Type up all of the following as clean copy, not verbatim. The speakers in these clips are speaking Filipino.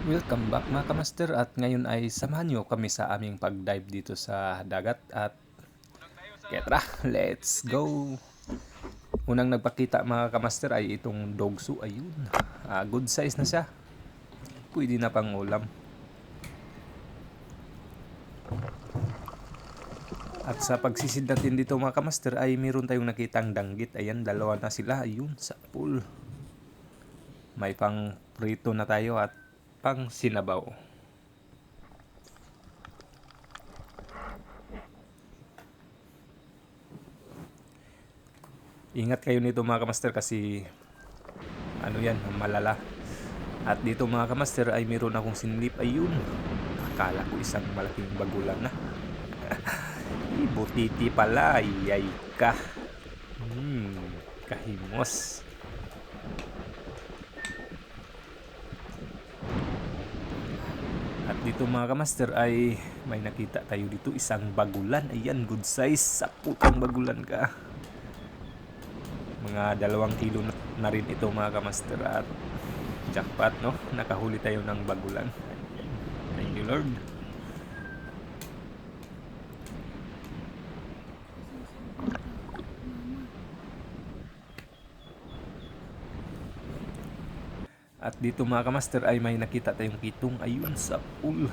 Welcome back mga kamaster, at ngayon ay samahan nyo kami sa aming pag-dive dito sa dagat at ketra, let's go! Unang nagpakita mga kamaster ay itong dogsu, ayun, good size na siya, pwede na pang ulam. At sa pagsisid natin dito mga kamaster ay meron tayong nakitang danggit, ayan, dalawa na sila, ayun, sa pool. May pang prito na tayo at pang sinabaw. Ingat kayo nito mga kamaster kasi ano yan, malala. At dito mga kamaster ay meron akong sinlip, ayun, akala ko isang malaking bagulan na. Butiti pala, yay ka. Kahimos. At dito mga kamaster ay may nakita tayo dito, isang bagulan, ayan, good size, sa putang bagulan ka. Mga 2 kilo na rin ito mga kamaster, at jackpot, no? Nakahuli tayo ng bagulan. Thank you Lord. At dito mga kamaster ay may nakita tayong kitong, ayun, sa pool.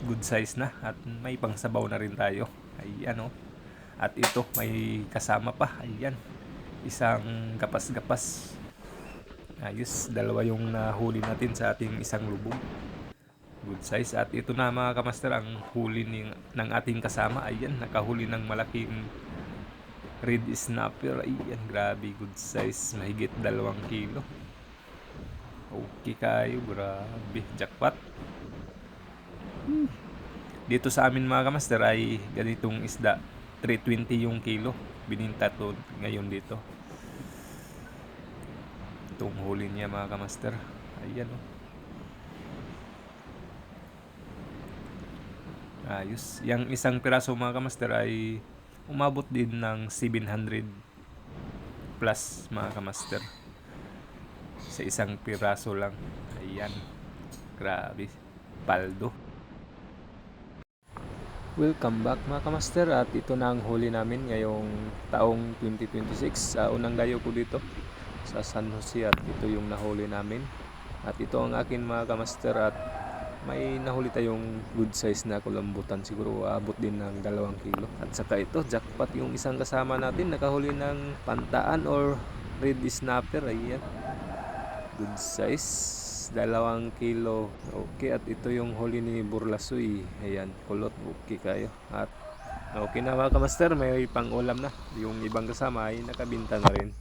Good size na at may pangsabaw na rin tayo. Ayan, oh. At ito may kasama pa, ayan, isang gapas-gapas. Ayos, 2 yung nahuli natin sa ating isang lubog. Good size. At ito na mga kamaster ang huli ng ating kasama. Ayan, nakahuli ng malaking red snapper. Ayan, grabe, good size, mahigit 2 kilo. Okay kayo, grabe, jackpot. Dito sa amin mga kamaster ay ganitong isda, 320 yung kilo. Bininta to ngayon dito. Itong huli niya mga kamaster. Ayan, oh. Ayos. Yang isang piraso mga kamaster ay umabot din ng 700 plus mga kamaster. Sa isang piraso lang. Ayan. Grabe. Paldo. Welcome back mga kamaster, at ito na ang huli namin ngayong taong 2026. Unang dayo ko dito sa San Jose at ito yung nahuli namin. At ito ang akin mga kamaster, at may nahuli tayong good size na kulambutan, siguro abot din ng 2 kilo. At saka ito, jackpot, yung isang kasama natin nakahuli ng pantaan or red snapper, ayan, good size, 2 kilo. Okay, at ito yung huli ni Burlasoy, ayan, kulot, okay kayo. At okay na mga kamaster, may pang ulam na, yung ibang kasama ay nakabinta na rin.